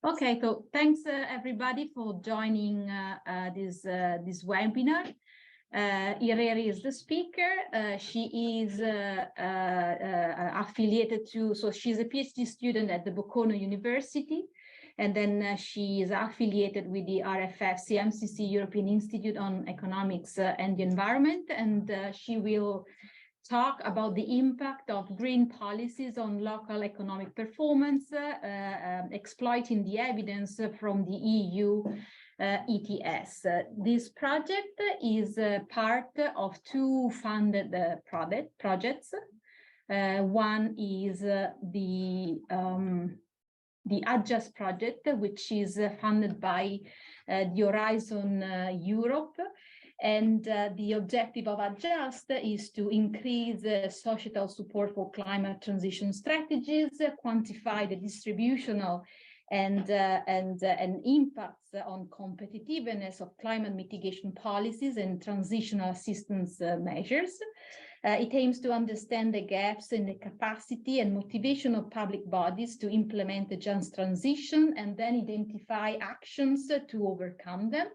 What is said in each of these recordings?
Okay, so thanks everybody for joining this webinar. Ireri is the speaker. She is affiliated to, so she's a PhD student at the Bocconi University, and then she is affiliated with the RFF-CMCC European Institute on Economics and the Environment, and she will talk about the impact of green policies on local economic performance, exploiting the evidence from the EU ETS. This project is part of two funded projects. One is the AdJUST project, which is funded by the Horizon Europe. And the objective of AdJUST is to increase societal support for climate transition strategies, quantify the distributional and impacts on competitiveness of climate mitigation policies and transitional assistance measures. It aims to understand the gaps in the capacity and motivation of public bodies to implement the just transition and then identify actions to overcome them.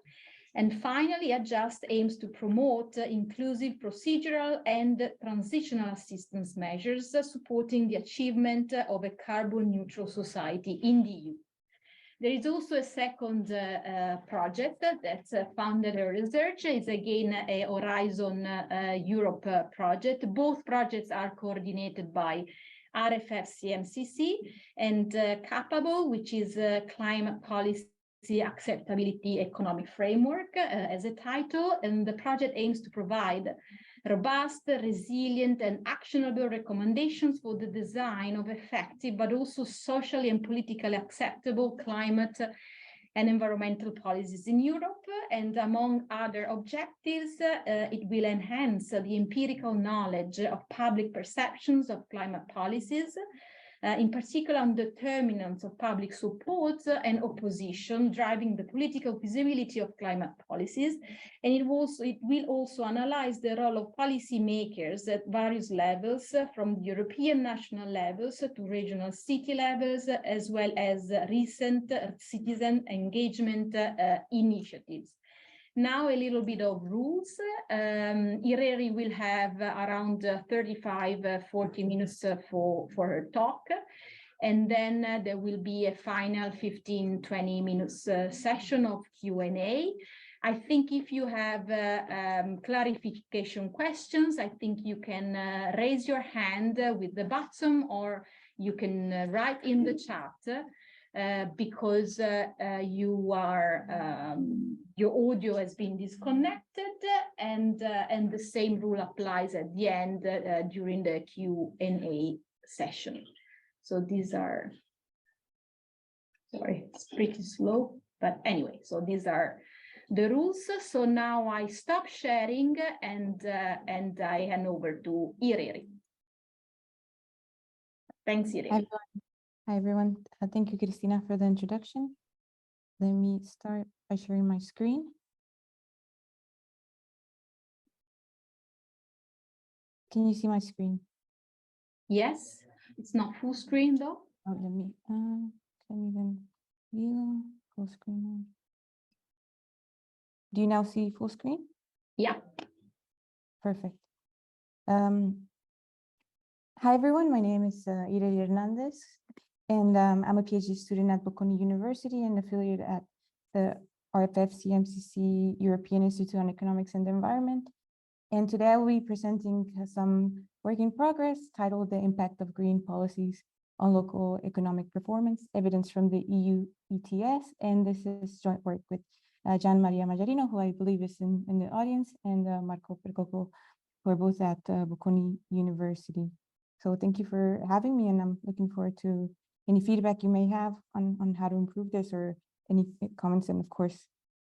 And finally, AdJUST aims to promote inclusive procedural and transitional assistance measures supporting the achievement of a carbon neutral society in the EU. There is also a second project that's funded research. It's again a Horizon Europe project. Both projects are coordinated by RFF-CMCC and Carballo, which is a climate policy acceptability economic framework as a title, and the project aims to provide robust, resilient, and actionable recommendations for the design of effective but also socially and politically acceptable climate and environmental policies in Europe. And among other objectives, it will enhance the empirical knowledge of public perceptions of climate policies, in particular on determinants of public support and opposition, driving the political feasibility of climate policies. And it will also analyze the role of policymakers at various levels, from European national levels to regional city levels, as well as recent citizen engagement initiatives. Now a little bit of rules. Ireri will have around 35-40 minutes for her talk. And then there will be a final 15-20 minutes session of Q&A. I think if you have clarification questions, I think you can raise your hand with the button, or you can write in the chat. Because your audio has been disconnected, and the same rule applies at the end during the Q&A session. So these are, sorry, it's pretty slow, but anyway, so these are the rules. So now I stop sharing and I hand over to Ireri. Thanks, Ireri. Hi, everyone. Thank you, Cristina, for the introduction. Let me start by sharing my screen. Can you see my screen? Yes, it's not full screen though. Oh, let me then view full screen. Do you now see full screen? Yeah. Perfect. Hi, everyone. My name is Ireri Hernandez. And I'm a PhD student at Bocconi University and affiliated at the RFF-CMCC European Institute on Economics and the Environment. And today I will be presenting some work in progress titled The Impact of Green Policies on Local Economic Performance, Evidence from the EU ETS. And this is joint work with Gian Mallarino, who I believe is in the audience, and Marco Percoco, who are both at Bocconi University. So thank you for having me, and I'm looking forward to any feedback you may have on how to improve this, or any comments, and of course,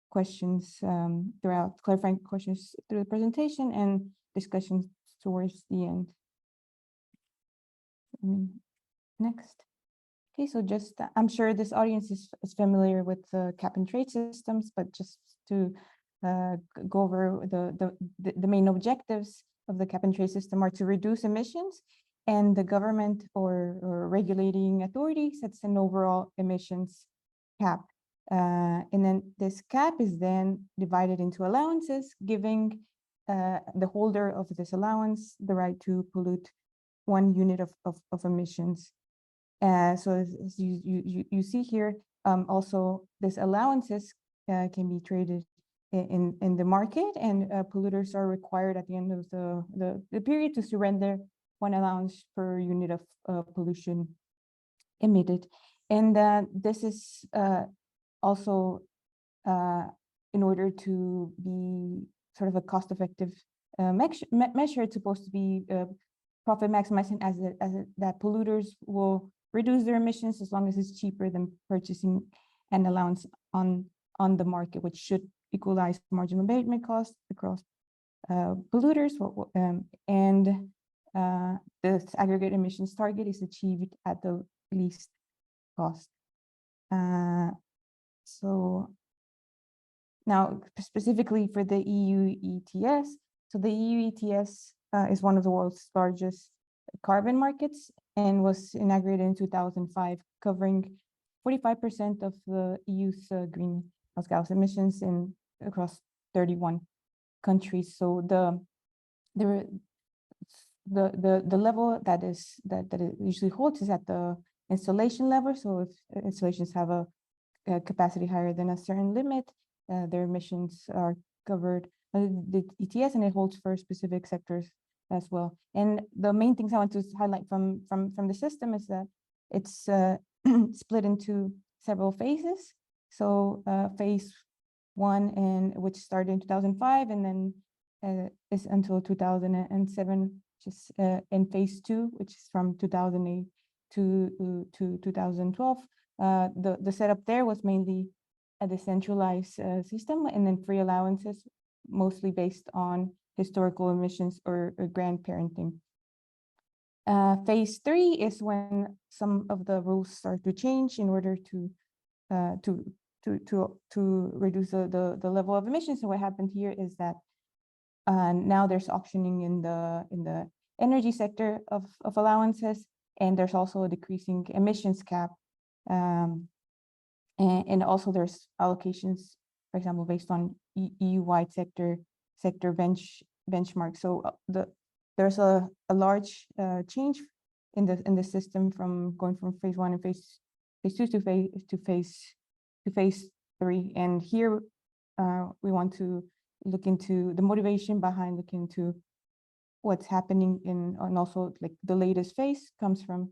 questions throughout, clarifying questions through the presentation and discussions towards the end. Next. Okay, so just, I'm sure this audience is familiar with the cap and trade systems, but just to go over the main objectives of the cap and trade system are to reduce emissions, and the government or regulating authority sets an overall emissions cap. And then this cap is then divided into allowances, giving the holder of this allowance the right to pollute 1 unit of emissions. So as you see here, also this allowances can be traded in the market, and polluters are required at the end of the period to surrender 1 allowance per unit of pollution emitted. And this is also in order to be sort of a cost-effective measure. It's supposed to be profit maximizing, that polluters will reduce their emissions as long as it's cheaper than purchasing an allowance on the market, which should equalize marginal abatement costs across polluters. And the aggregate emissions target is achieved at the least cost. So now specifically for the EU ETS, so the EU ETS is one of the world's largest carbon markets and was inaugurated in 2005, covering 45% of the EU's greenhouse gas emissions across 31 countries. So the level that it usually holds is at the installation level. So if installations have a capacity higher than a certain limit, their emissions are covered by the ETS, and it holds for specific sectors as well. And the main things I want to highlight from the system is that it's split into several phases. So phase 1, which started in 2005, and then is until 2007, which is in phase 2, which is from 2008 to 2012. The setup there was mainly a decentralized system, and then free allowances, mostly based on historical emissions or grandparenting. Phase 3 is when some of the rules start to change in order to reduce the level of emissions. So what happened here is that now there's auctioning in the energy sector of allowances, and there's also a decreasing emissions cap. And also there's allocations, for example, based on EU-wide sector benchmark. So there's a large change in the system from going from phase 1 and phase 2 to phase 3. And here we want to look into the motivation behind looking into what's happening and also like the latest phase comes from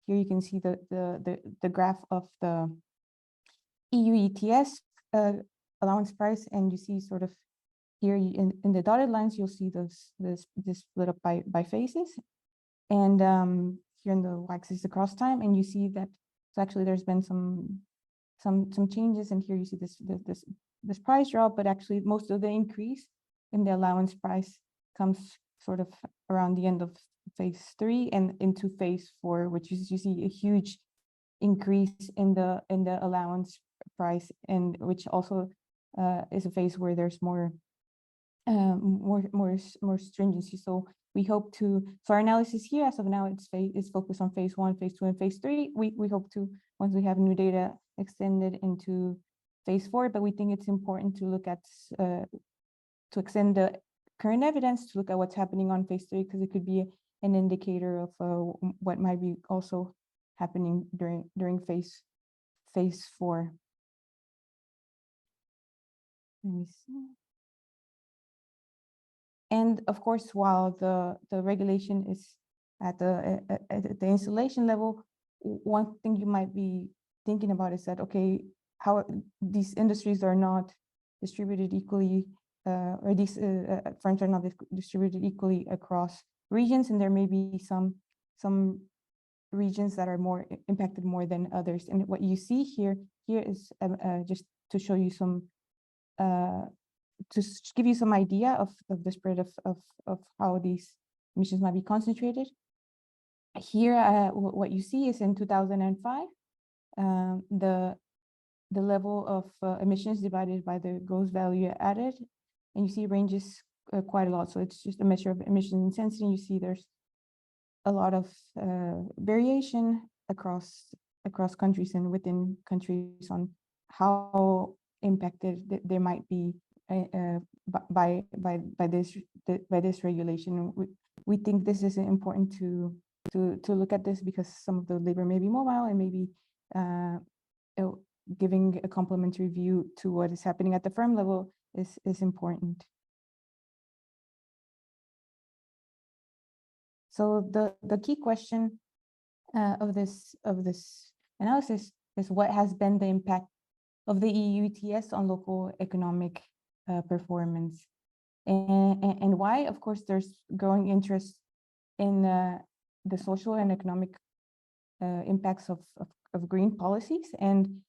here. You can see the graph of the EU ETS allowance price, and you see sort of here in the dotted lines, you'll see this split up by phases, and here in the y-axis across time, and you see that so actually there's been some changes, and here you see this price drop, but actually most of the increase in the allowance price comes sort of around the end of phase 3 and into phase 4, which is you see a huge increase in the allowance price, and which also is a phase where there's more stringency. So we hope to, so our analysis here as of now, it's focused on phase 1, phase 2, and phase 3. We hope to, once we have new data, extended into phase 4, but we think it's important to look at to extend the current evidence to look at what's happening on phase 3, because it could be an indicator of what might be also happening during phase 4. Let me see. And of course, while the regulation is at the installation level, one thing you might be thinking about is that, okay, how these industries are not distributed equally, or these firms are not distributed equally across regions, and there may be some regions that are more impacted more than others. And what you see here is just to show you some to give you some idea of the spread of how these emissions might be concentrated. Here, what you see is in 2005, the level of emissions divided by the gross value added, and you see ranges quite a lot. So it's just a measure of emission intensity. You see there's a lot of variation across countries and within countries on how impacted they might be by this regulation. We think this is important to look at this because some of the labor may be mobile and maybe giving a complementary view to what is happening at the firm level is important. So the key question of this analysis is what has been the impact of the EU ETS on local economic performance, and why. Of course, there's growing interest in the social and economic impacts of green policies, and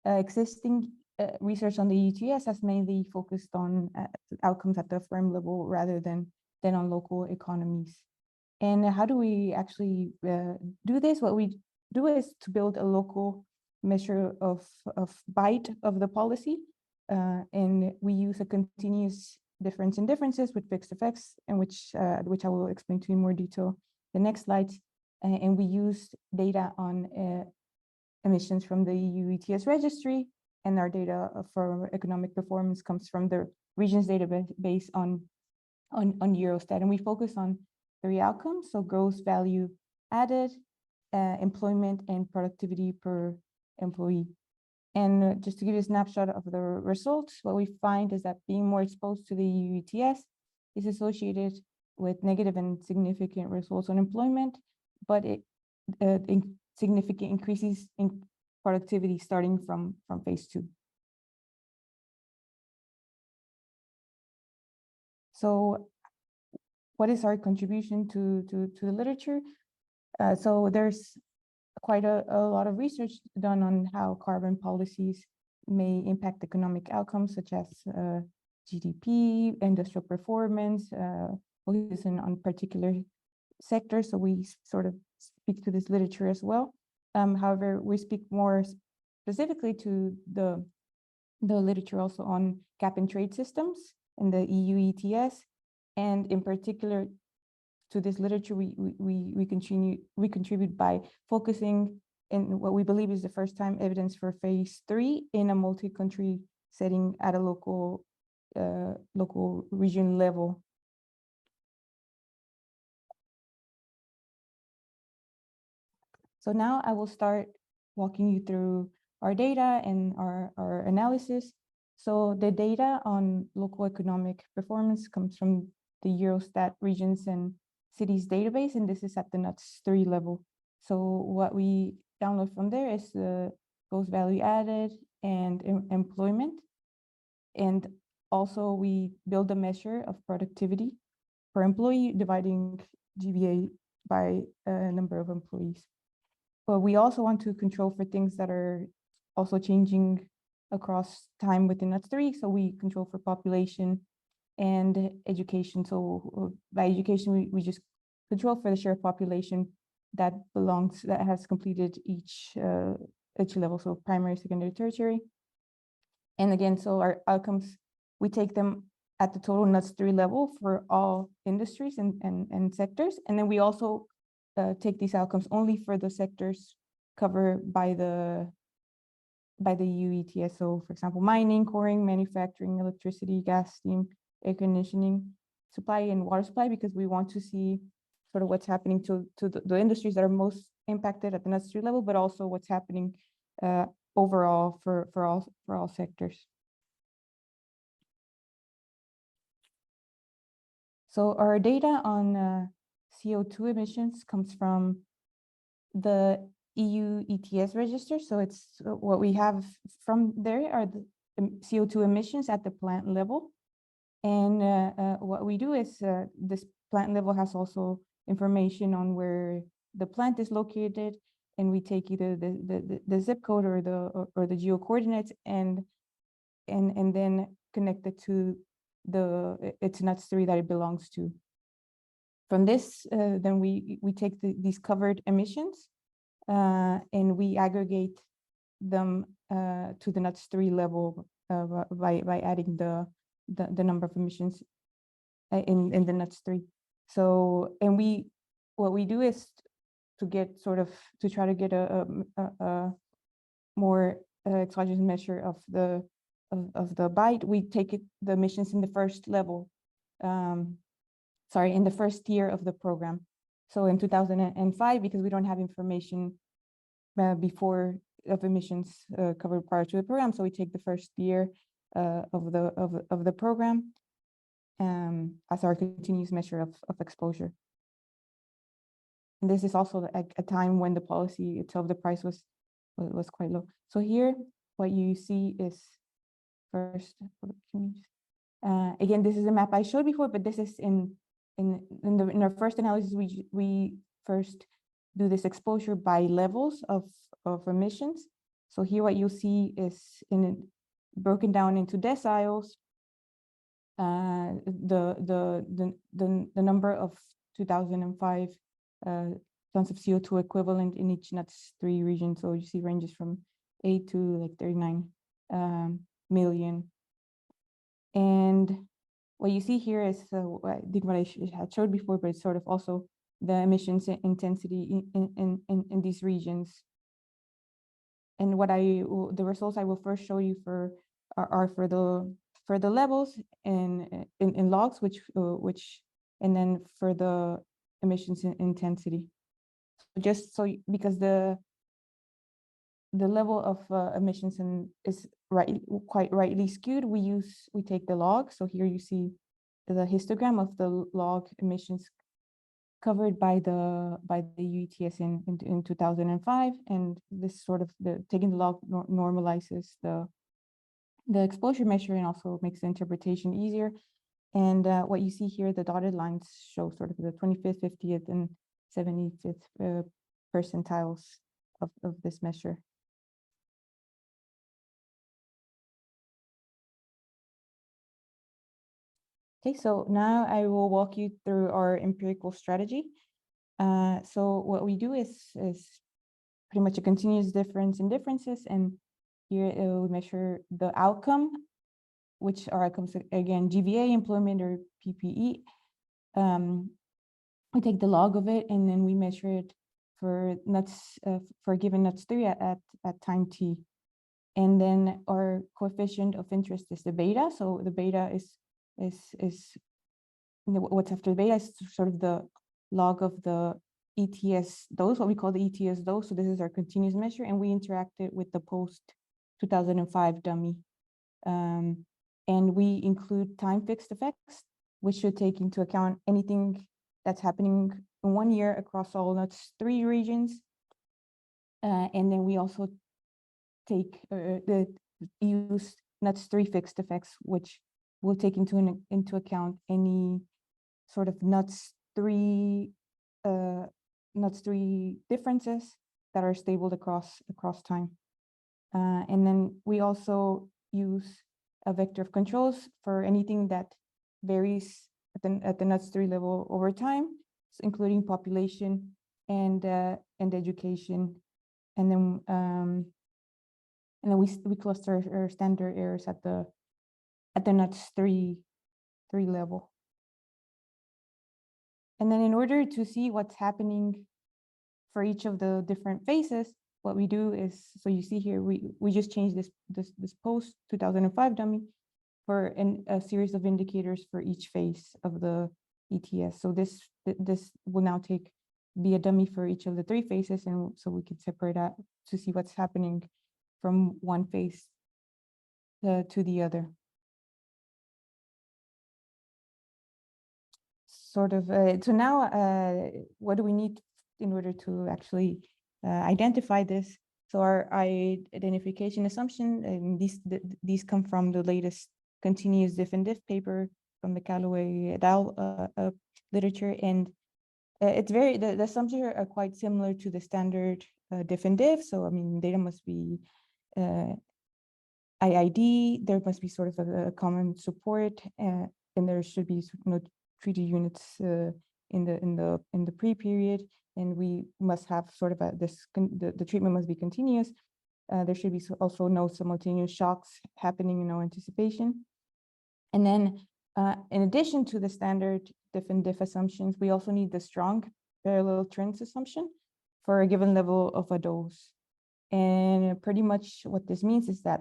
existing research on the EU ETS has mainly focused on outcomes at the firm level rather than on local economies. And how do we actually do this? What we do is to build a local measure of bite of the policy, and we use a continuous difference in differences with fixed effects, and which I will explain to you in more detail the next slides. And we use data on emissions from the EU ETS registry, and our data for economic performance comes from the regions database on Eurostat, and we focus on 3 outcomes: so gross value added, employment, and productivity per employee. And just to give you a snapshot of the results, what we find is that being more exposed to the EU ETS is associated with negative and significant results on employment, but it significant increases in productivity starting from phase 2. So what is our contribution to the literature? So there's quite a lot of research done on how carbon policies may impact economic outcomes such as GDP, industrial performance, focusing on particular sectors. So we sort of speak to this literature as well. However, we speak more specifically to the literature also on cap and trade systems in the EU ETS, and in particular to this literature, we contribute by focusing in what we believe is the first time evidence for phase 3 in a multi-country setting at a local region level. So now I will start walking you through our data and our analysis. So the data on local economic performance comes from the Eurostat regions and cities database, and this is at the NUTS3 level. So what we download from there is the gross value added and employment. And also we build a measure of productivity per employee, dividing GVA by a number of employees. But we also want to control for things that are also changing across time within NUTS3. So we control for population and education. So by education, we just control for the share of population that has completed each level, so primary, secondary, tertiary. And again, so our outcomes, we take them at the total NUTS3 level for all industries and sectors. And then we also take these outcomes only for the sectors covered by the EU ETS. So for example, mining, coring, manufacturing, electricity, gas, steam, air conditioning, supply, and water supply, because we want to see sort of what's happening to the industries that are most impacted at the NUTS3 level, but also what's happening overall for all sectors. So our data on CO2 emissions comes from the EU ETS register. So it's what we have from there are the CO2 emissions at the plant level. And what we do is this plant level has also information on where the plant is located, and we take either the zip code or the geo coordinates and then connect it to its NUTS3 that it belongs to. From this, then we take these covered emissions and we aggregate them to the NUTS3 level by adding the number of emissions in the NUTS3. So, and what we do is to try to get a more exogenous measure of the bite, we take the emissions in the first level, in the first year of the program. So in 2005, because we don't have information before of emissions covered prior to the program, so we take the first year of the program as our continuous measure of exposure. And this is also a time when the policy itself, the price was quite low. So here, what you see is first, again, this is a map I showed before, but this is in our first analysis, we first do this exposure by levels of emissions. So here, what you'll see is broken down into deciles, the number of 2005 tons of CO2 equivalent in each NUTS3 region. So you see ranges from 8 to like 39 million. And what you see here is I think what I had showed before, but it's sort of also the emissions intensity in these regions. And the results I will first show you are for the levels in logs, which and then for the emissions intensity. Just so because the level of emissions is quite rightly skewed, we take the log. So here you see the histogram of the log emissions covered by the EU ETS in 2005, and this sort of taking the log normalizes the exposure measure and also makes the interpretation easier. And what you see here, the dotted lines show sort of the 25th, 50th, and 75th percentiles of this measure. Okay, so now I will walk you through our empirical strategy. So what we do is pretty much a continuous difference in differences, and here we measure the outcome, which are outcomes again GVA, employment, or PPE. We take the log of it, and then we measure it for for a given NUTS3 at time t. And then our coefficient of interest is the beta. So the beta is what's after the beta is sort of the log of the ETS dose, what we call the ETS dose. So this is our continuous measure, and we interacted with the post 2005 dummy. And we include time fixed effects, which should take into account anything that's happening in 1 year across all NUTS3 regions. And then we also use NUTS3 fixed effects, which will take into account any sort of NUTS3 differences that are stable across time. And then we also use a vector of controls for anything that varies at the NUTS3 level over time, including population and education. And then we cluster our standard errors at the NUTS3 level. And then in order to see what's happening for each of the different phases, what we do is, so you see here, we just change this post 2005 dummy for a series of indicators for each phase of the ETS. So this will now be a dummy for each of the 3 phases, and so we can separate out to see what's happening from one phase to the other. Sort of, so now what do we need in order to actually identify this? So our identification assumption, and these come from the latest continuous diff and diff paper from the Callaway et al. Literature, and it's the assumptions are quite similar to the standard diff and diff. So I mean, data must be IID. There must be sort of a common support, and there should be no treated units in the pre-period, and we must have sort of the treatment must be continuous. There should be also no simultaneous shocks happening in no anticipation. And then in addition to the standard diff and diff assumptions, we also need the strong parallel trends assumption for a given level of a dose. And pretty much what this means is that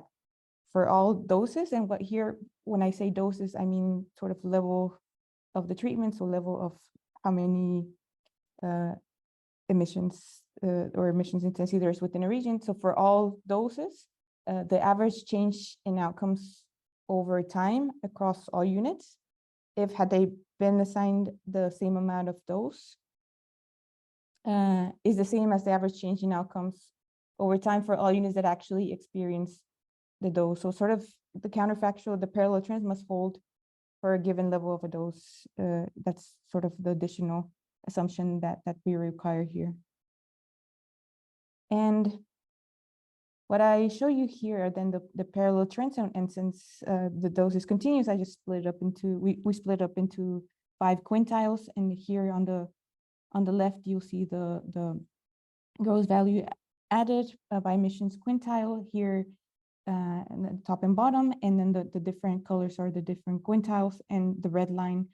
for all doses, and what here, when I say doses, I mean sort of level of the treatment, so level of how many emissions or emissions intensity there is within a region. So for all doses, the average change in outcomes over time across all units, if had they been assigned the same amount of dose, is the same as the average change in outcomes over time for all units that actually experience the dose. So sort of the counterfactual, the parallel trends must hold for a given level of a dose. That's sort of the additional assumption that we require here. And what I show you here are then the parallel trends, and since the dose is continuous, I just split it up into, we split up into 5 quintiles, and here on the left, you'll see the gross value added by emissions quintile here, and the top and bottom, and then the different colors are the different quintiles, and the red line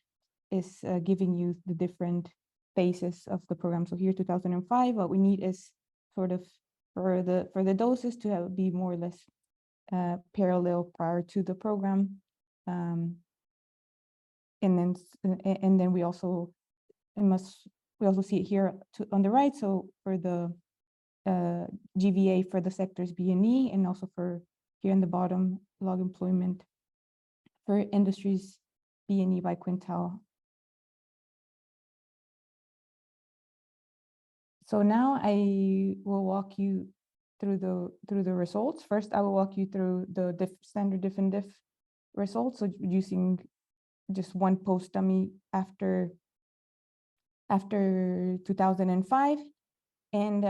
is giving you the different phases of the program. So here, 2005, what we need is sort of for the doses to be more or less parallel prior to the program, and then we also see it here on the right. So for the GVA for the sectors B and E, and also for here in the bottom log employment for industries B and E by quintile. So now I will walk you through the results. First, I will walk you through the standard diff and diff results. So using just one post dummy after 2005, and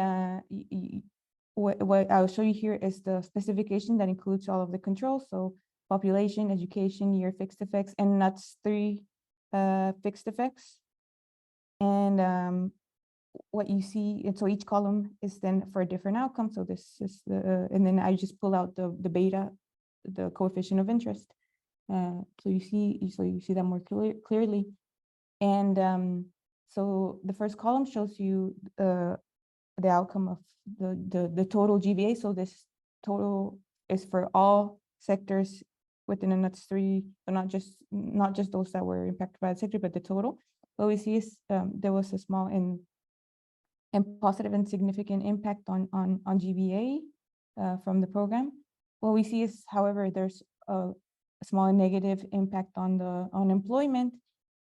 what I'll show you here is the specification that includes all of the controls. So population, education, year fixed effects, and NUTS3 fixed effects. And what you see, and so each column is then for a different outcome. So this is and then I just pull out the beta, the coefficient of interest. So you see that more clearly. And so the first column shows you the outcome of the total GVA. So this total is for all sectors within a NUTS3, but not just those that were impacted by the sector, but the total. What we see is there was a small and positive and significant impact on GVA from the program. What we see is, however, there's a small and negative impact on employment,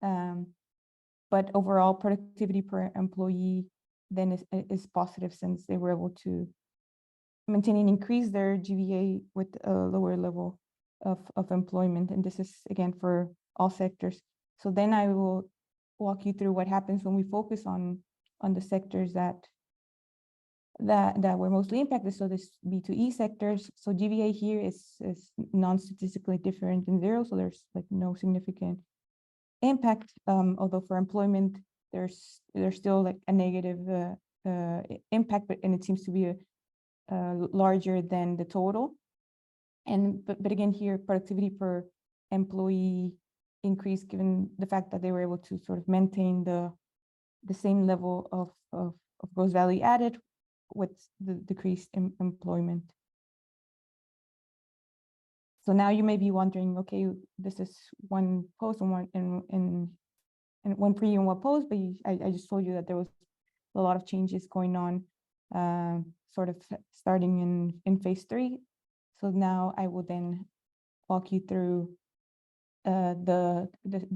but overall productivity per employee then is positive, since they were able to maintain and increase their GVA with a lower level of employment. And this is again for all sectors. So then I will walk you through what happens when we focus on the sectors that were mostly impacted. So this B2E sectors. So GVA here is non-statistically different than 0. So there's like no significant impact. Although for employment, there's still like a negative impact, and it seems to be larger than the total. And but again here, productivity per employee increased, given the fact that they were able to sort of maintain the same level of gross value added with the decreased employment. So now you may be wondering, okay, this is one post and one pre and one post, but I just told you that there was a lot of changes going on, sort of starting in phase 3. So now I will then walk you through the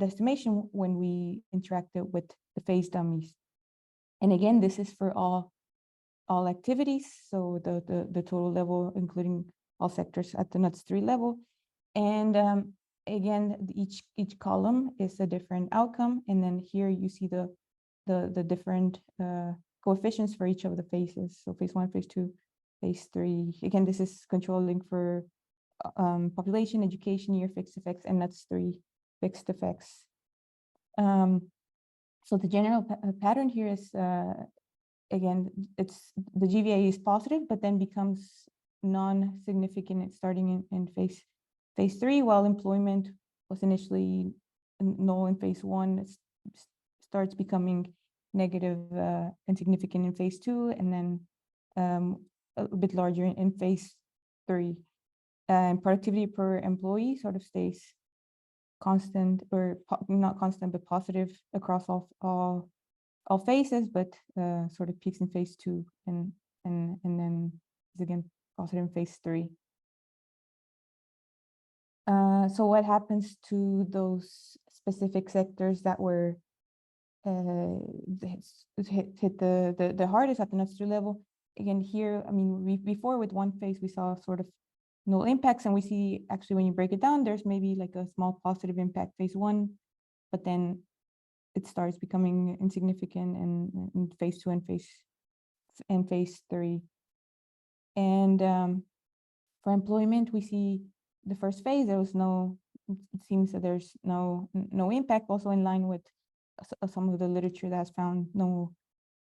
estimation when we interacted with the phase dummies. And again, this is for all activities. So the total level, including all sectors at the NUTS3 level. And again, each column is a different outcome. And then here you see the different coefficients for each of the phases. So phase 1, phase 2, phase 3. Again, this is controlling for population, education, year fixed effects, and NUTS3 fixed effects. So the general pattern here is, again, it's the GVA is positive, but then becomes non-significant starting in phase 3, while employment was initially null in phase 1. It starts becoming negative and significant in phase 2, and then a bit larger in phase 3. And productivity per employee sort of stays constant, or not constant, but positive across all phases, but sort of peaks in phase 2 and then is again positive in phase 3. So what happens to those specific sectors that were hit the hardest at the NUTS3 level? Again, here, I mean, before with one phase, we saw sort of no impacts, and we see actually when you break it down, there's maybe like a small positive impact phase 1, but then it starts becoming insignificant in phase 2 and phase 3. And for employment, we see the first phase, there was no, it seems that there's no impact, also in line with some of the literature that has found no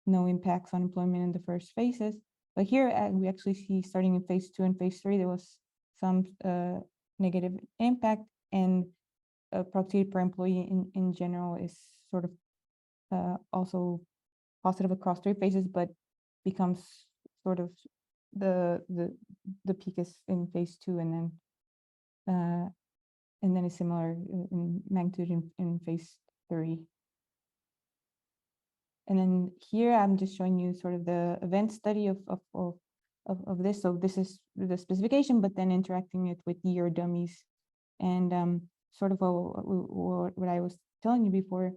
impacts on employment in the first phases. But here we actually see, starting in phase 2 and phase 3, there was some negative impact, and productivity per employee in general is sort of also positive across 3 phases, but becomes sort of the peak is in phase 2, and then is similar in magnitude in phase 3. And then here I'm just showing you sort of the event study of this. So this is the specification, but then interacting it with year dummies, and sort of what I was telling you before.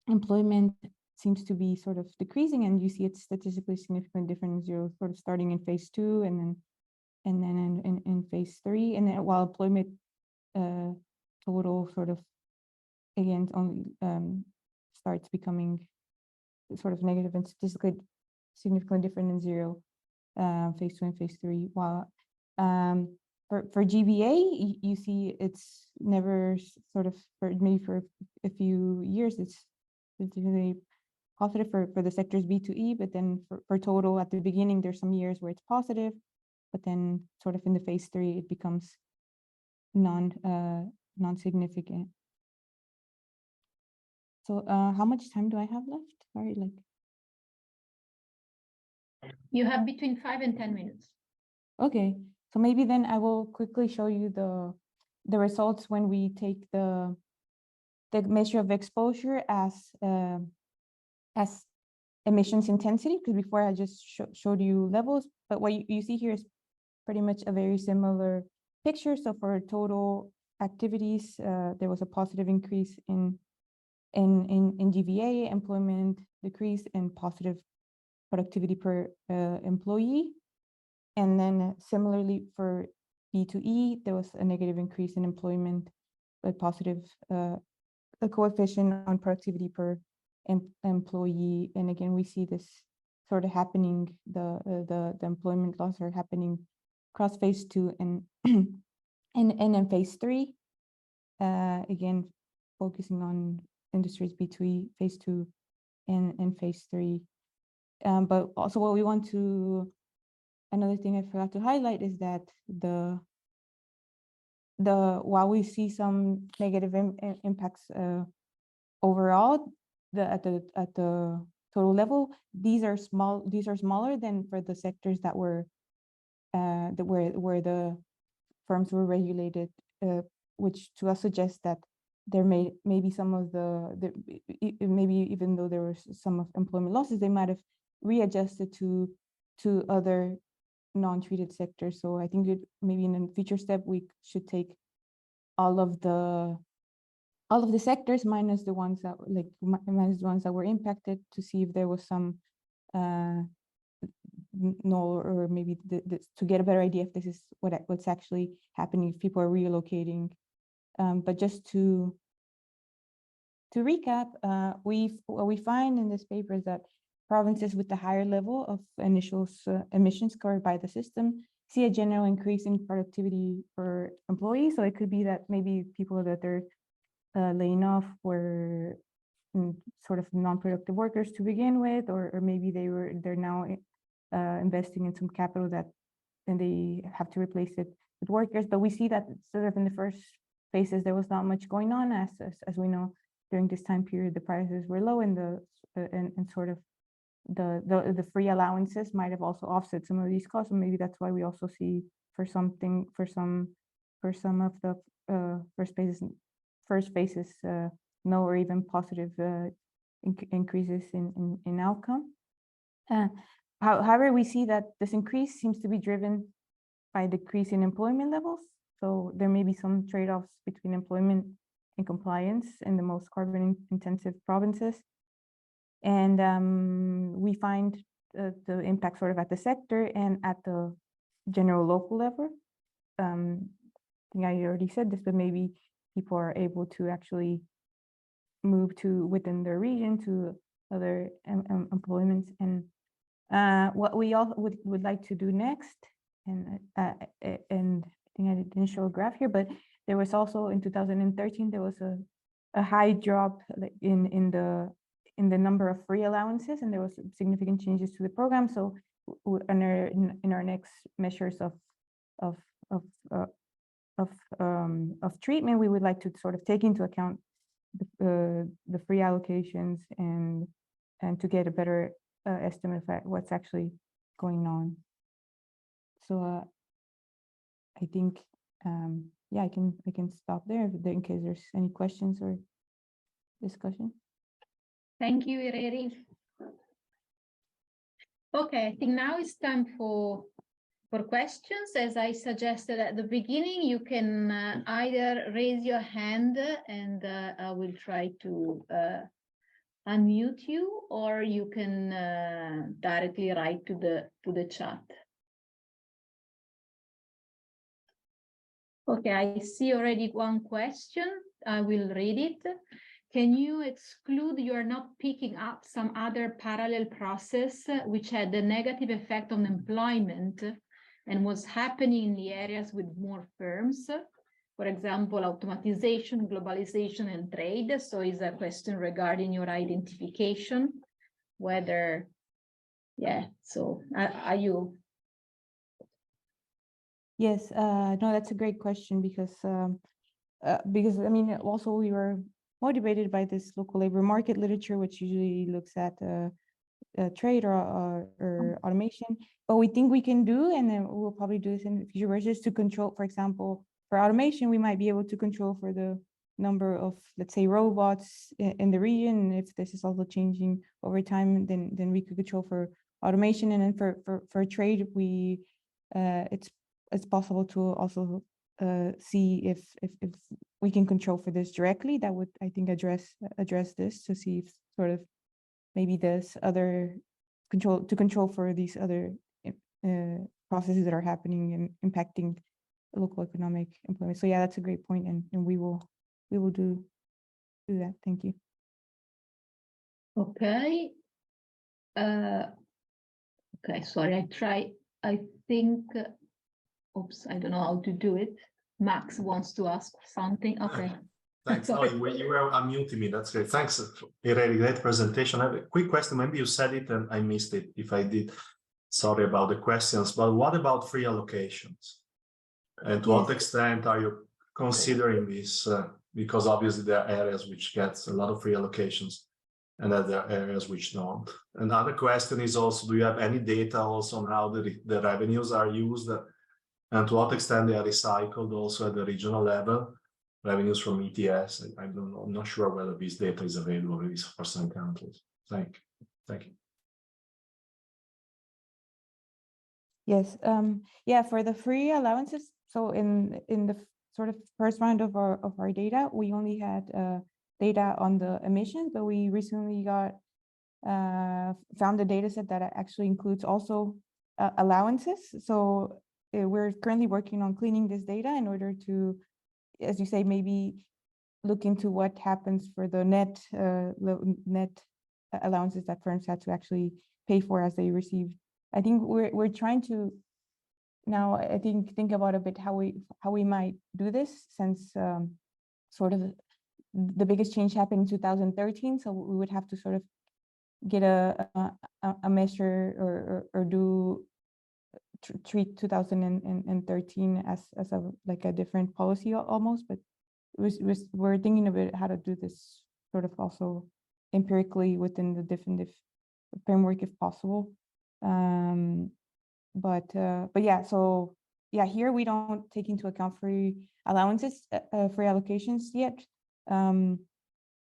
Employment seems to be sort of decreasing, and you see it's statistically significantly different in 0, sort of starting in phase 2, and then in phase 3, and then while employment total sort of again only starts becoming sort of negative and statistically significantly different in 0, phase 2 and phase 3. While for GBA, you see it's never sort of, maybe for a few years, it's really positive for the sectors B to E, but then for total at the beginning, there's some years where it's positive, but then sort of in the phase 3, it becomes non-significant. So how much time do I have left? Sorry, like. You have between 5 and 10 minutes. Okay, so maybe then I will quickly show you the results when we take the measure of exposure as emissions intensity, because before I just showed you levels, but what you see here is pretty much a very similar picture. So for total activities, there was a positive increase in GVA, employment decrease, and positive productivity per employee. And then similarly for B to E, there was a negative increase in employment, but positive a coefficient on productivity per employee. And again, we see this sort of happening, the employment loss are happening across phase 2 and in phase 3. Again, focusing on industries B2E, phase 2 and phase 3. But also what we want to, another thing I forgot to highlight is that while we see some negative impacts overall, at the total level, these are smaller than for the sectors that were where the firms were regulated, which to us suggests that there may be some of maybe even though there was some of employment losses, they might have readjusted to other non-treated sectors. So I think maybe in a future step we should take all of the sectors minus the ones that were impacted, to see if there was some or maybe to get a better idea if this is what's actually happening, if people are relocating. But just to recap, what we find in this paper is that provinces with the higher level of initial emissions covered by the system see a general increase in productivity per employee. So it could be that maybe people that they're laying off were sort of non-productive workers to begin with, or maybe they're now investing in some capital that then they have to replace it with workers. But we see that sort of in the first phases there was not much going on, as we know during this time period the prices were low and sort of the free allowances might have also offset some of these costs, and maybe that's why we also see for some of the first phases no or even positive increases in outcome. However, we see that this increase seems to be driven by decrease in employment levels. So there may be some trade-offs between employment and compliance in the most carbon-intensive provinces. And we find the impact sort of at the sector and at the general local level. I think I already said this, but maybe people are able to actually move to within their region to other employments. And what we all would like to do next, and I think I didn't show a graph here, but there was also in 2013 there was a high drop in the number of free allowances, and there was significant changes to the program. So in our next measures of treatment, we would like to sort of take into account the free allocations and to get a better estimate of what's actually going on. So I think yeah, I can stop there in case there's any questions or discussion. Thank you, Ireri. Okay, I think now it's time for questions. As I suggested at the beginning, you can either raise your hand and I will try to unmute you, or you can directly write to the chat. Okay, I see already one question. I will read it. Can you exclude you are not picking up some other parallel process which had a negative effect on employment and was happening in the areas with more firms? For example, automatization, globalization, and trade. So it's a question regarding your identification, whether, yeah, so are you? Yes, no, that's a great question because I mean, also we were motivated by this local labor market literature, which usually looks at trade or automation. But we think we can do, and then we'll probably do this in the future, just to control, for example, for automation, we might be able to control for the number of, let's say, robots in the region. If this is also changing over time, then we could control for automation. And then for trade, we it's possible to also see if we can control for this directly. That would, I think, address this, to see if sort of maybe there's other control for these other processes that are happening and impacting local economic employment. So yeah, that's a great point, and we will do that. Thank you. Okay. Okay, sorry, I think, oops, I don't know how to do it. Max wants to ask something. Okay. Thanks. No, you were unmuting me. That's great. Thanks, Ireri. Great presentation. I have a quick question. Maybe you said it and I missed it. If I did, sorry about the questions. But what about free allocations? And to what extent are you considering this? Because obviously there are areas which get a lot of free allocations and other areas which don't. Another question is also, do you have any data also on how the revenues are used and to what extent they are recycled also at the regional level? Revenues from ETS. I don't know. I'm not sure whether this data is available for some countries. Thank you. Yes. Yeah. For the free allowances. So in the sort of first round of our data, we only had data on the emissions, but we recently found a data set that actually includes also allowances. So we're currently working on cleaning this data in order to, as you say, maybe look into what happens for the net allowances that firms had to actually pay for as they receive. I think we're trying to now, I think about a bit how we might do this, since sort of the biggest change happened in 2013. So we would have to sort of get a measure or do treat 2013 as like a different policy almost, but we're thinking about how to do this sort of also empirically within the framework if possible. But yeah, so yeah, here we don't take into account free allowances, free allocations yet.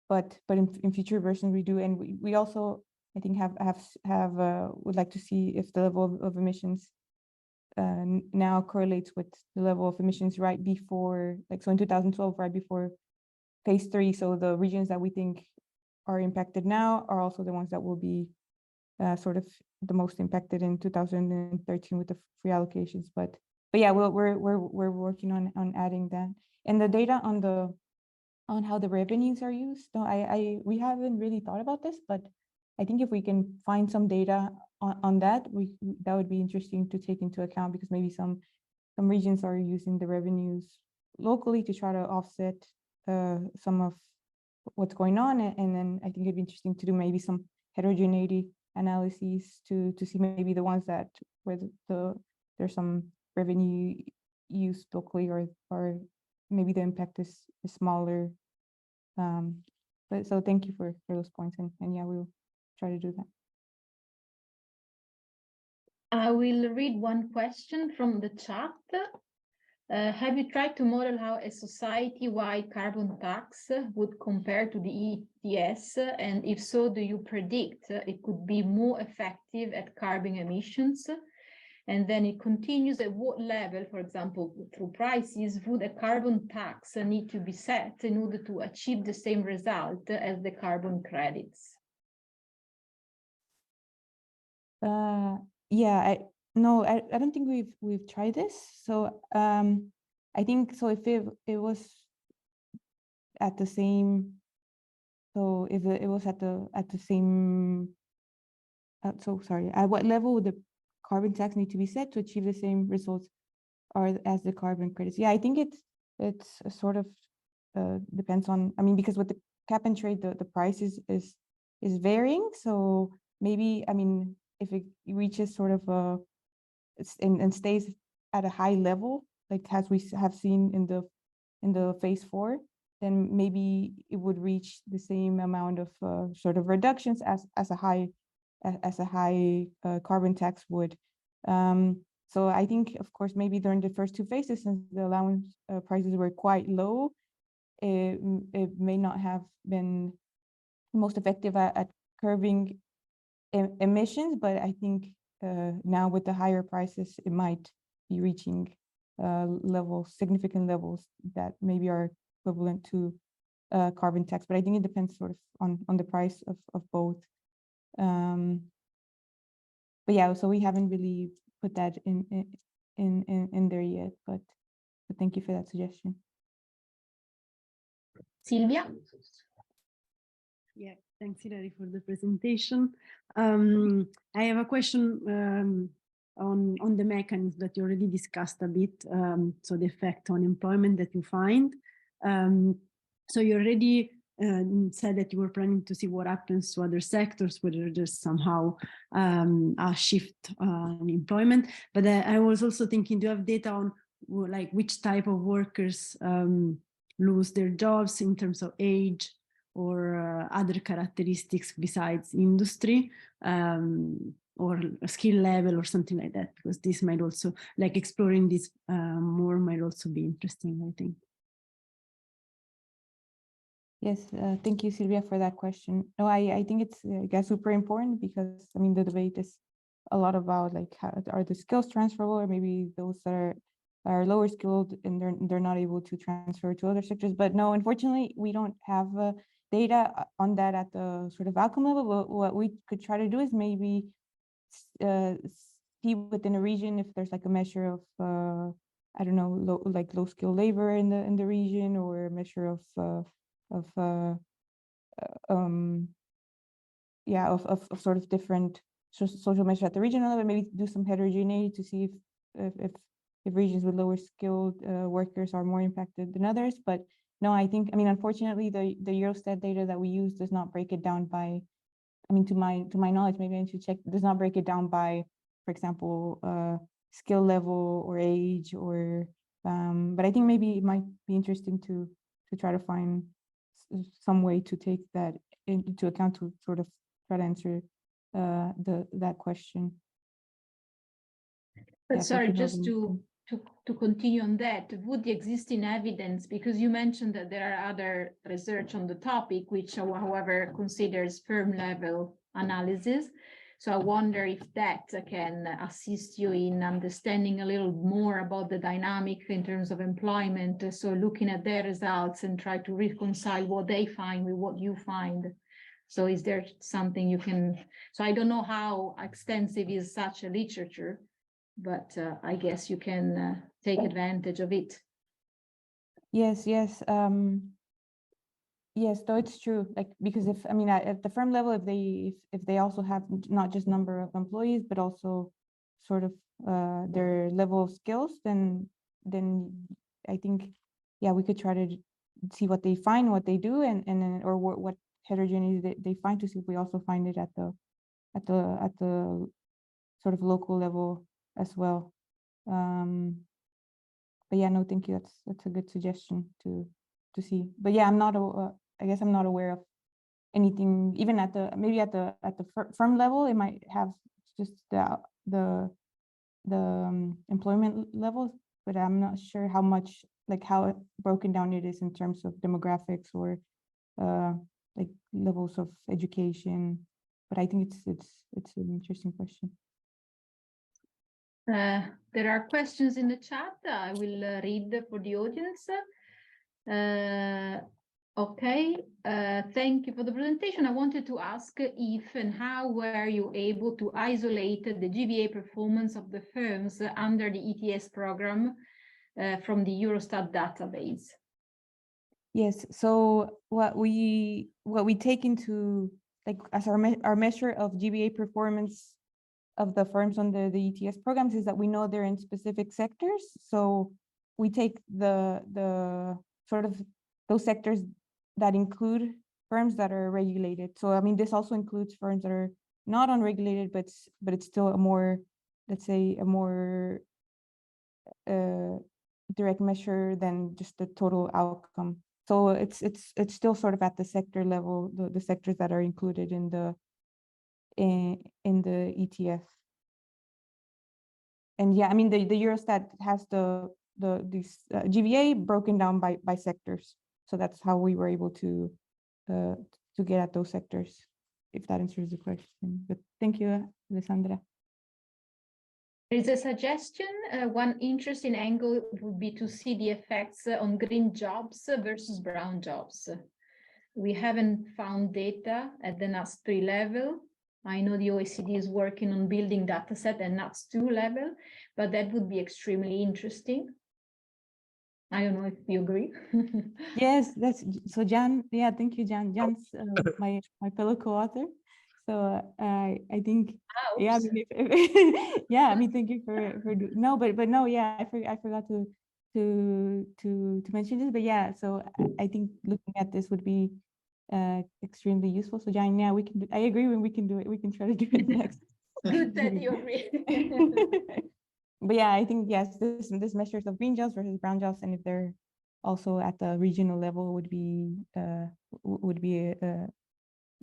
But in future versions we do, and we also, I think, would like to see if the level of emissions now correlates with the level of emissions right before, like, so in 2012, right before phase 3. So the regions that we think are impacted now are also the ones that will be sort of the most impacted in 2013 with the free allocations. But yeah, we're working on adding that. And the data on how the revenues are used. No, we haven't really thought about this, but I think if we can find some data on that, that would be interesting to take into account, because maybe some regions are using the revenues locally to try to offset some of what's going on, and then I think it'd be interesting to do maybe some heterogeneity analyses to see maybe the ones that where there's some revenue used locally, or maybe the impact is smaller. But so thank you for those points, and yeah, we'll try to do that. I will read one question from the chat. Have you tried to model how a society-wide carbon tax would compare to the ETS? And if so, do you predict it could be more effective at curbing emissions? And then it continues, at what level, for example, through prices, would a carbon tax need to be set in order to achieve the same result as the carbon credits? Yeah, I don't think we've tried this. So I think, so if it was at the same, so if it was at the same, so sorry, at what level would the carbon tax need to be set to achieve the same results or as the carbon credits? Yeah, I think it's a sort of depends on, I mean, because with the cap and trade, the price is varying. So maybe, I mean, if it reaches sort of and stays at a high level, like as we have seen in the phase 4, then maybe it would reach the same amount of sort of reductions as a high carbon tax would. So I think, of course, maybe during the first 2 phases, since the allowance prices were quite low, it may not have been most effective at curbing emissions, but I think now with the higher prices, it might be reaching significant levels that maybe are equivalent to carbon tax. But I think it depends sort of on the price of both. But yeah, so we haven't really put that in there yet, but thank you for that suggestion. Silvia? Yeah, thanks, Ireri, for the presentation. I have a question on the mechanism that you already discussed a bit, so the effect on employment that you find. So you already said that you were planning to see what happens to other sectors, whether there's somehow a shift in employment. But I was also thinking, do you have data on like which type of workers lose their jobs in terms of age or other characteristics besides industry, or skill level or something like that? Because this might also, like exploring this more might also be interesting, I think. Yes, thank you, Silvia, for that question. No, I think it's, I guess, super important, because I mean, the debate is a lot about like, how are the skills transferable, or maybe those that are lower skilled and they're not able to transfer to other sectors. But no, unfortunately, we don't have data on that at the sort of outcome level. But what we could try to do is maybe see within a region if there's like a measure of I don't know, low skill labor in the region, or a measure of sort of different social measures at the regional level. Maybe do some heterogeneity to see if regions with lower skilled workers are more impacted than others. But no, I think, I mean, unfortunately, the Eurostat data that we use does not break it down by, I mean, to my knowledge, maybe I need to check, does not break it down by, for example, skill level or age, or but I think maybe it might be interesting to try to find some way to take that into account to sort of try to answer that question. But Yeah, sorry, thank you, just to continue on that, would the existing evidence, because you mentioned that there are other research on the topic, which however considers firm level analysis. So I wonder if that can assist you in understanding a little more about the dynamic in terms of employment. So looking at their results and try to reconcile what they find with what you find. So is there something you can, so I don't know how extensive is such a literature, but I guess you can take advantage of it. Yes, yes. Yes, though it's true. Like, because if, I mean, at the firm level, if they also have not just number of employees, but also sort of their level of skills, then I think, yeah, we could try to see what they find, what they do, and then, or what heterogeneity they find, to see if we also find it at the sort of local level as well. But yeah, no, thank you. That's a good suggestion to see. But yeah, I'm not. I guess I'm not aware of anything, even at the maybe at the firm level. It might have just the employment levels, but I'm not sure how much, like how broken down it is in terms of demographics or like levels of education. But I think it's an interesting question. There are questions in the chat. I will read for the audience. Okay, thank you for the presentation. I wanted to ask if and how were you able to isolate the GVA performance of the firms under the ETS program from the Eurostat database? Yes, so what we take into, like, as our measure of GVA performance of the firms under the ETS programs is that we know they're in specific sectors. So we take the sort of those sectors that include firms that are regulated. So I mean, this also includes firms that are not unregulated, but it's still a more, let's say, a more direct measure than just the total outcome. So it's still sort of at the sector level, the sectors that are included in the ETF. And yeah, I mean, the Eurostat has these GVA broken down by sectors. So that's how we were able to get at those sectors, if that answers the question. But thank you, Alessandra. There is a suggestion. One interesting angle would be to see the effects on green jobs versus brown jobs. We haven't found data at the NUTS3 level. I know the OECD is working on building dataset at NUTS2 level, but that would be extremely interesting. I don't know if you agree. Yes, that's so Gian. Yeah, thank you, Gian. Gian's my fellow co-author. So I think, yeah, I mean, yeah, I mean, thank you for no, but no, yeah, I forgot to mention this, but yeah, so I think looking at this would be extremely useful. So Gian, yeah, we can do, I agree, when we can do it, we can try to do it next. Good that you agree. But yeah, I think, yes, this measures of green jobs versus brown jobs, and if they're also at the regional level, would be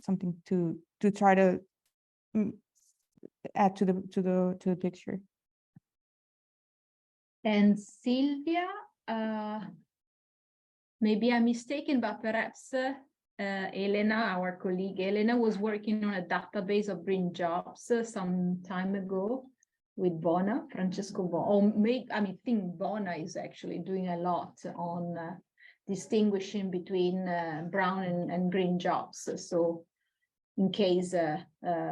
something to try to add to the picture. And Sylvia, maybe I'm mistaken, but perhaps Elena, our colleague Elena, was working on a database of green jobs some time ago with Bona, Francesco Bona. Or maybe, I mean, I think Bona is actually doing a lot on distinguishing between brown and green jobs. So in case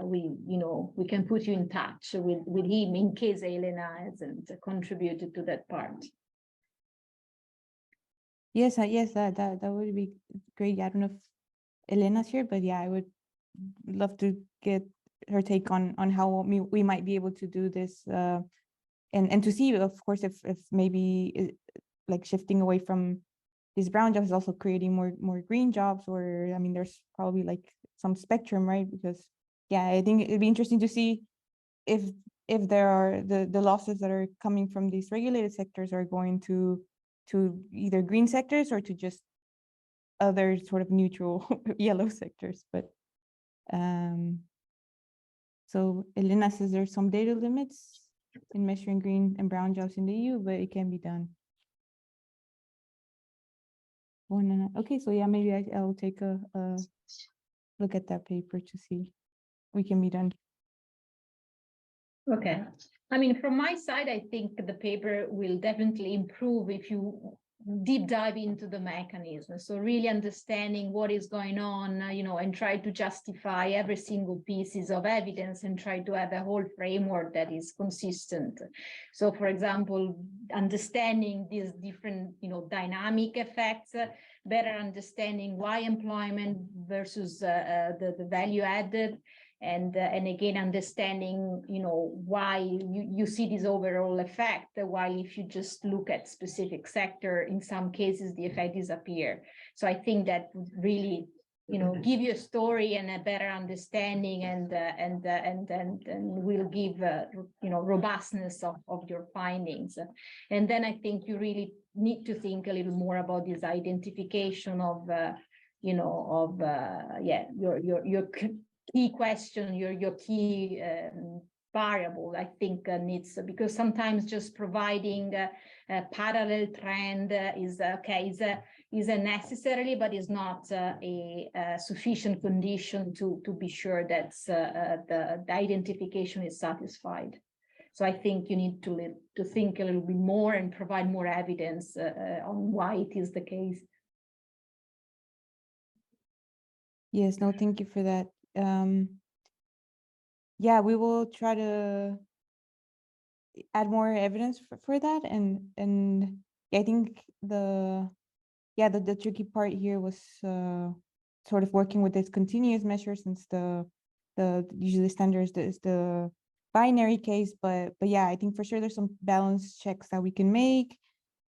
we can put you in touch with him in case Elena hasn't contributed to that part. Yes, yes, that would be great. I don't know if Elena's here, but yeah, I would love to get her take on how we might be able to do this, and to see, of course, if maybe like shifting away from these brown jobs is also creating more green jobs, or I mean, there's probably like some spectrum, right? Because yeah, I think it'd be interesting to see if there are the losses that are coming from these regulated sectors are going to either green sectors or to just other sort of neutral yellow sectors. But So Elena says there's some data limits in measuring green and brown jobs in the EU, but it can be done. Okay, so yeah, maybe I'll take a look at that paper to see we can be done. Okay. I mean, from my side, I think the paper will definitely improve if you deep dive into the mechanism. So really understanding what is going on, and try to justify every single pieces of evidence and try to have a whole framework that is consistent. So for example, understanding these different, dynamic effects, better understanding why employment versus the value added, and again, understanding, why you see this overall effect, while if you just look at specific sector, in some cases, the effect disappear. So I think that would really, give you a story and a better understanding, and will give, robustness of your findings. And then I think you really need to think a little more about this identification of, your key question, your key variable, I think needs, because sometimes just providing a parallel trend is a necessarily, but is not a sufficient condition to be sure that the identification is satisfied. So I think you need to think a little bit more and provide more evidence on why it is the case. Yes, no, thank you for that. Yeah, we will try to add more evidence for that, and I think the tricky part here was sort of working with this continuous measure, since the usually standard is the binary case, but yeah, I think for sure there's some balance checks that we can make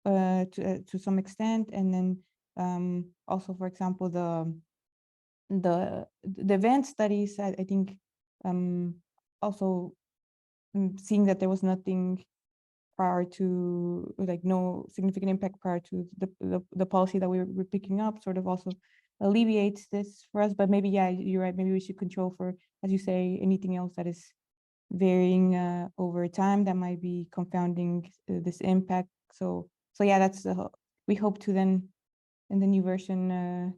to some extent, and then also, for example, the event studies, I think also seeing that there was nothing prior to, like, no significant impact prior to the policy that we were picking up, sort of also alleviates this for us. But maybe, yeah, you're right, maybe we should control for, as you say, anything else that is varying over time that might be confounding this impact. So yeah, that's we hope to then in the new version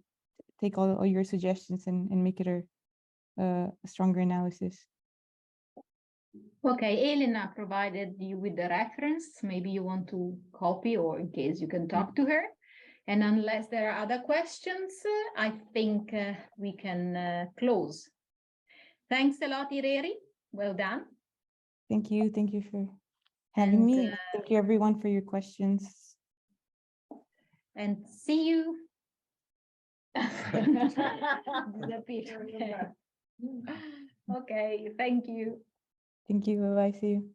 take all your suggestions and make it a stronger analysis. Okay, Elena provided you with the reference. Maybe you want to copy, or in case you can talk to her. And unless there are other questions, I think we can close. Thanks a lot, Ireri. Well done. Thank you. Thank you for having me. Thank you, everyone, for your questions. And see you. Okay, thank you. Thank you. Bye-bye. See you.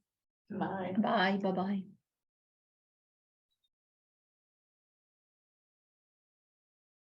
Bye. Bye. Bye-bye.